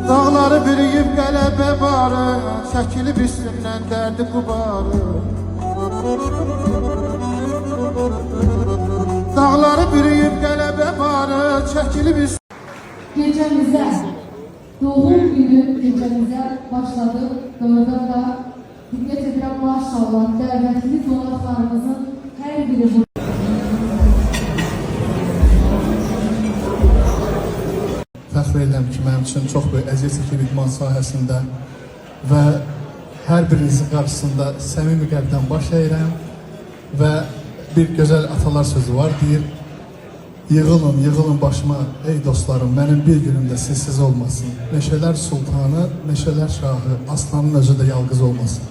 Dağları bürüyüb qələbə barı, çəkilib üstündən dərdi qubarı. Dağları bürüyüb qələbə barı, çəkilib üstündən. Gecəmizə, doğum günü gecəmizə başladık. Doğrudan da diqqət edirəm, maşallah, dəvətli qonaqlarımızın hər biri bu. Fəxr edirəm ki, mənim üçün çox böyük əziyyət çəkib idman sahəsində və hər birinizin qarşısında səmimi qəlbdən baş əyirəm və bir gözəl atalar sözü var, deyir: yığılın, yığılın başıma ey dostlarım, mənim bir günüm də sizsiz olmasın. Meşələr sultanı, meşələr şahı, aslanın özü də yalqız olmasın.